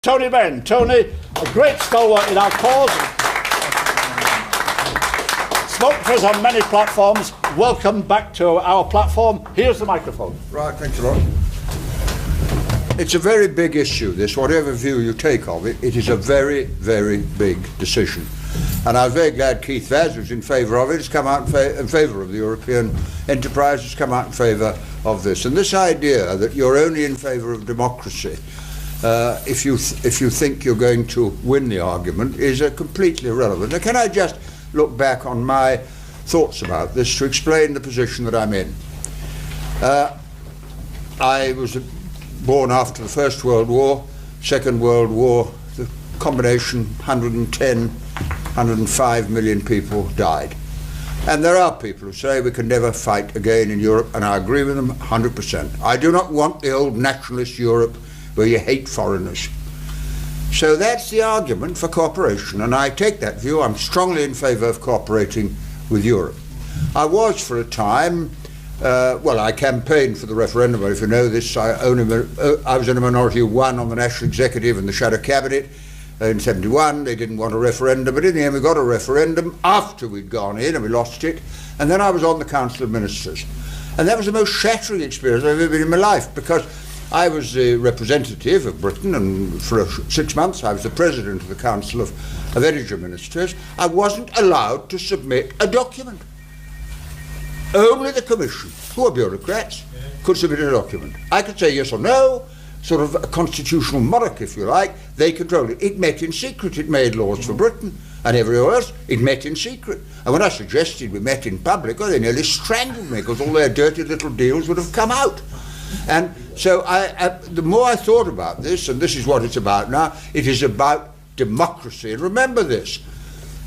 Tony Benn. Tony, a great stalwart in our cause. Smoked for us on many platforms. Welcome back to our platform. Here's the microphone. Right, thanks a lot. It's a very big issue, this, whatever view you take of it. It is a very, very big decision. And I was very glad Keith Vaz was in favour of it. Has come out in favour of the European enterprise, has come out in favour of this. And this idea that you're only in favour of democracy if you think you're going to win the argument is completely irrelevant. Now, can I just look back on my thoughts about this to explain the position that I'm in? I was born after the First World War, Second World War, the combination 110, 105 million people died. And there are people who say we can never fight again in Europe, and I agree with them 100%. I do not want the old nationalist Europe where you hate foreigners. So that's the argument for cooperation, and I take that view. I'm strongly in favour of cooperating with Europe. I was for a time, I campaigned for the referendum. If you know this, I was in a minority of one on the National Executive and the Shadow Cabinet in 71. They didn't want a referendum, but in the end we got a referendum after we'd gone in and we lost it, and then I was on the Council of Ministers. And that was the most shattering experience I've ever been in my life, because I was the representative of Britain, and for 6 months I was the president of the Council of Energy Ministers. I wasn't allowed to submit a document. Only the Commission, who are bureaucrats, could submit a document. I could say yes or no, sort of a constitutional monarch, if you like. They controlled it. It met in secret. It made laws for Britain and everywhere else. It met in secret. And when I suggested we met in public, they nearly strangled me, because all their dirty little deals would have come out. And so the more I thought about this, and this is what it's about now, it is about democracy. And remember this,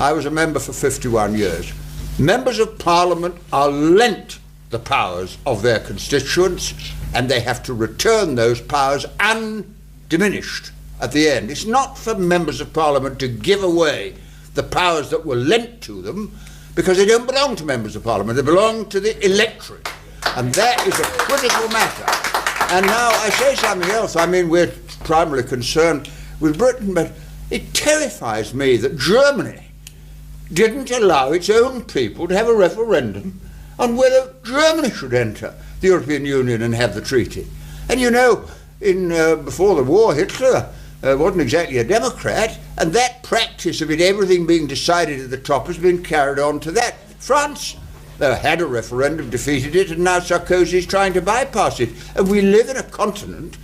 I was a member for 51 years. Members of Parliament are lent the powers of their constituents, and they have to return those powers undiminished at the end. It's not for members of Parliament to give away the powers that were lent to them, because they don't belong to members of Parliament, they belong to the electorate. And that is a critical matter. And now I say something else. I mean, we're primarily concerned with Britain, but it terrifies me that Germany didn't allow its own people to have a referendum on whether Germany should enter the European Union and have the treaty. And you know, before the war, Hitler wasn't exactly a Democrat, and that practice of everything being decided at the top has been carried on to that. France had a referendum, defeated it, and now Sarkozy is trying to bypass it. And we live in a continent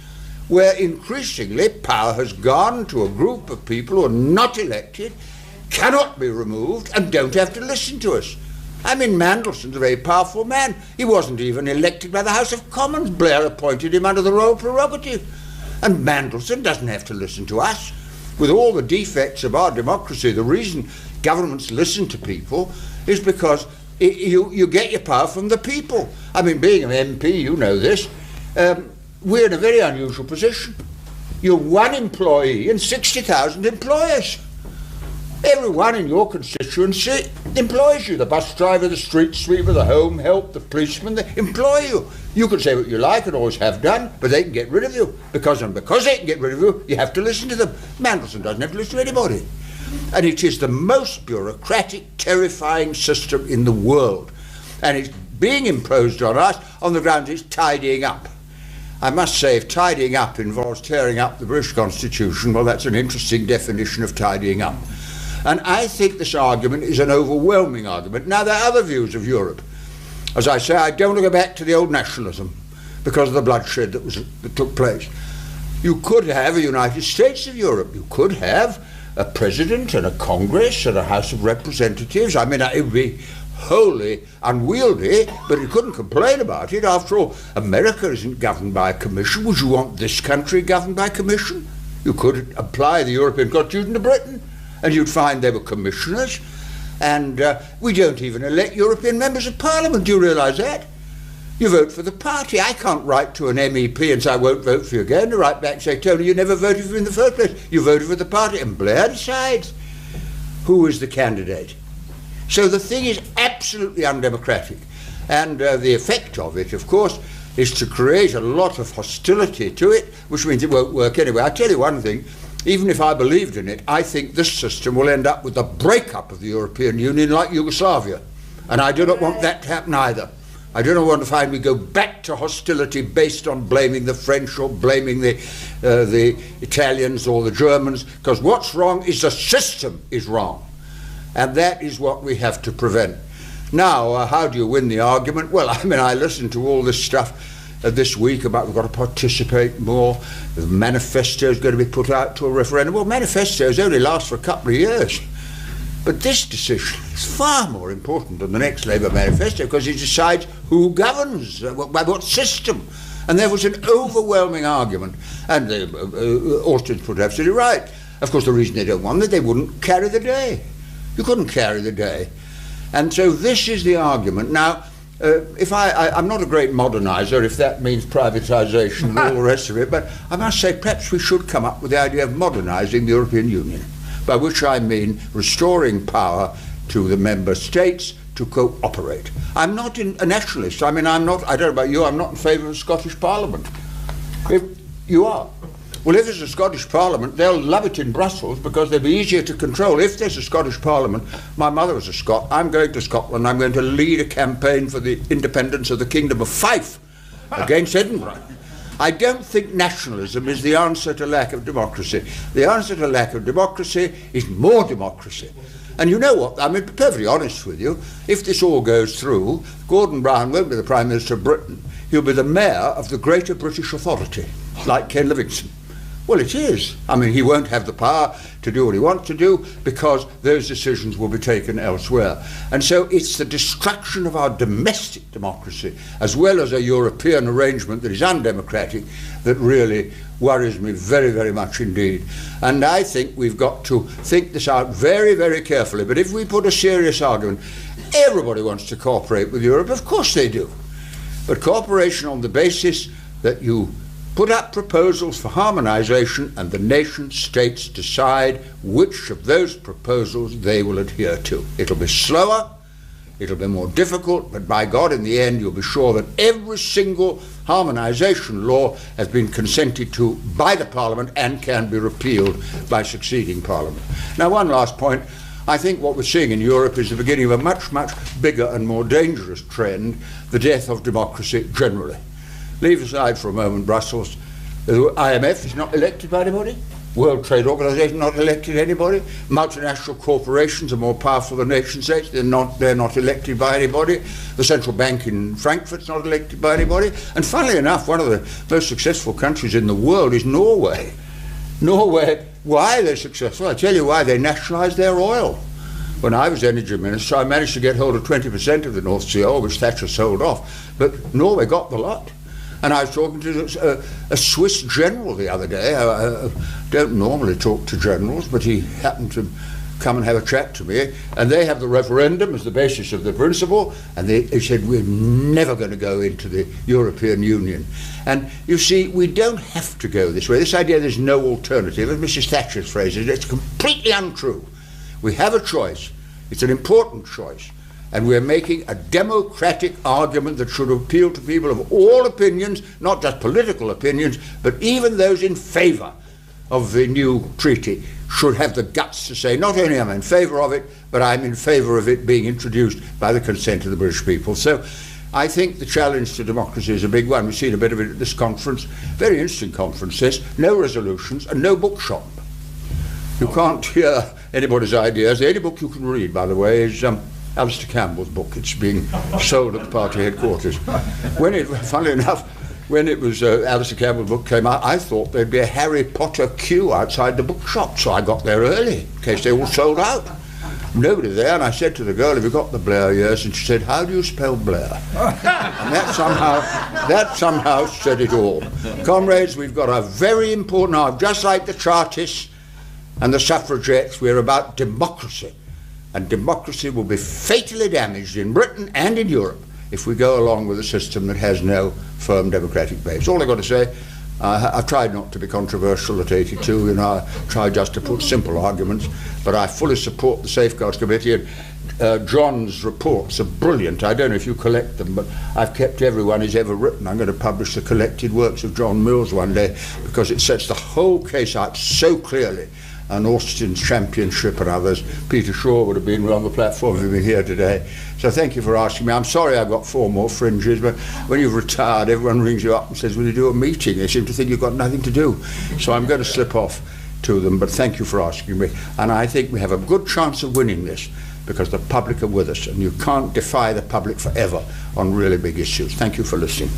where increasingly power has gone to a group of people who are not elected, cannot be removed, and don't have to listen to us. I mean, Mandelson's a very powerful man. He wasn't even elected by the House of Commons. Blair appointed him under the royal prerogative. And Mandelson doesn't have to listen to us. With all the defects of our democracy, the reason governments listen to people is because you get your power from the people. I mean, being an MP, you know this, we're in a very unusual position. You're one employee and 60,000 employers. Everyone in your constituency employs you. The bus driver, the street sweeper, the home help, the policeman, they employ you. You can say what you like and always have done, but they can get rid of you. Because they can get rid of you, you have to listen to them. Mandelson doesn't have to listen to anybody. And it is the most bureaucratic, terrifying system in the world. And it's being imposed on us on the grounds it's tidying up. I must say, if tidying up involves tearing up the British Constitution, well, that's an interesting definition of tidying up. And I think this argument is an overwhelming argument. Now, there are other views of Europe. As I say, I don't want to go back to the old nationalism because of the bloodshed that took place. You could have a United States of Europe. You could have a president and a Congress and a House of Representatives. I mean, it would be wholly unwieldy, but you couldn't complain about it. After all, America isn't governed by a commission. Would you want this country governed by a commission? You could apply the European Constitution to Britain, and you'd find there were commissioners, and we don't even elect European members of Parliament. Do you realise that? You vote for the party. I can't write to an MEP and say I won't vote for you again. To write back and say, Tony, you never voted for me in the first place. You voted for the party, and Blair decides who is the candidate. So the thing is absolutely undemocratic, and the effect of it, of course, is to create a lot of hostility to it, which means it won't work anyway. I'll tell you one thing. even if I believed in it, I think this system will end up with the breakup of the European Union like Yugoslavia. And I do not want that to happen either. I do not want to find we go back to hostility based on blaming the French or blaming the Italians or the Germans, because what's wrong is the system is wrong. And that is what we have to prevent. Now, how do you win the argument? Well, I mean, I listened to all this stuff this week about we've got to participate more, the manifesto is going to be put out to a referendum. Well, manifestos only last for a couple of years. But this decision is far more important than the next Labour manifesto, because it decides who governs, by what system. And there was an overwhelming argument, and the Austins put absolutely right. Of course, the reason they don't want it, they wouldn't carry the day. You couldn't carry the day. And so this is the argument. Now, I'm not a great moderniser, if that means privatisation and all the rest of it, but I must say perhaps we should come up with the idea of modernising the European Union, by which I mean restoring power to the member states to cooperate. I'm not a nationalist. I mean, I don't know about you, I'm not in favour of a Scottish Parliament. If you are. Well, if there's a Scottish Parliament, they'll love it in Brussels because they'll be easier to control. If there's a Scottish Parliament, my mother was a Scot, I'm going to Scotland, I'm going to lead a campaign for the independence of the Kingdom of Fife against Edinburgh. I don't think nationalism is the answer to lack of democracy. The answer to lack of democracy is more democracy. And you know what, I'm perfectly honest with you, if this all goes through, Gordon Brown won't be the Prime Minister of Britain, he'll be the Mayor of the Greater British Authority, like Ken Livingstone. Well, it is. I mean, he won't have the power to do what he wants to do because those decisions will be taken elsewhere. And so it's the destruction of our domestic democracy as well as a European arrangement that is undemocratic that really worries me very, very much indeed. And I think we've got to think this out very, very carefully. But if we put a serious argument, everybody wants to cooperate with Europe. Of course they do. But cooperation on the basis that you put up proposals for harmonisation and the nation states decide which of those proposals they will adhere to. It'll be slower, it'll be more difficult, but by God, in the end, you'll be sure that every single harmonisation law has been consented to by the Parliament and can be repealed by succeeding Parliament. Now, one last point. I think what we're seeing in Europe is the beginning of a much, much bigger and more dangerous trend, the death of democracy generally. Leave aside for a moment Brussels. The IMF is not elected by anybody. World Trade Organization not elected anybody. Multinational corporations are more powerful than nation states. They're not elected by anybody. The central bank in Frankfurt's not elected by anybody. And funnily enough, one of the most successful countries in the world is Norway. Norway, why are they successful? I tell you why. They nationalised their oil. When I was Energy Minister, I managed to get hold of 20% of the North Sea oil, which Thatcher sold off. But Norway got the lot. And I was talking to a Swiss general the other day. I don't normally talk to generals, but he happened to come and have a chat to me. And they have the referendum as the basis of the principle. And they said, we're never going to go into the European Union. And you see, we don't have to go this way. This idea there's no alternative, as Mrs. Thatcher's phrase is, it's completely untrue. We have a choice. It's an important choice. And we're making a democratic argument that should appeal to people of all opinions, not just political opinions, but even those in favour of the new treaty should have the guts to say, not only am I in favour of it, but I'm in favour of it being introduced by the consent of the British people. So I think the challenge to democracy is a big one. We've seen a bit of it at this conference. Very interesting conference, this. No resolutions and no bookshop. You can't hear anybody's ideas. The only book you can read, by the way, is Alistair Campbell's book. It's being sold at the party headquarters. Funnily enough, when it was Alistair Campbell's book came out, I thought there'd be a Harry Potter queue outside the bookshop, so I got there early in case they all sold out. Nobody there, and I said to the girl, have you got the Blair years? And she said, how do you spell Blair? And that somehow said it all. Comrades, we've got a very important argument. Just like the Chartists and the suffragettes, we're about democracy. And democracy will be fatally damaged in Britain and in Europe if we go along with a system that has no firm democratic base. All I've got to say, I've tried not to be controversial at 82, I tried just to put simple arguments, but I fully support the Safeguards Committee, and John's reports are brilliant. I don't know if you collect them, but I've kept everyone he's ever written. I'm going to publish the collected works of John Mills one day, because it sets the whole case out so clearly. And Austin's Championship and others. Peter Shaw would have been on the platform if he'd been here today. So thank you for asking me. I'm sorry I've got 4 more fringes, but when you've retired, everyone rings you up and says, will you do a meeting? They seem to think you've got nothing to do. So I'm going to slip off to them, but thank you for asking me. And I think we have a good chance of winning this, because the public are with us, and you can't defy the public forever on really big issues. Thank you for listening.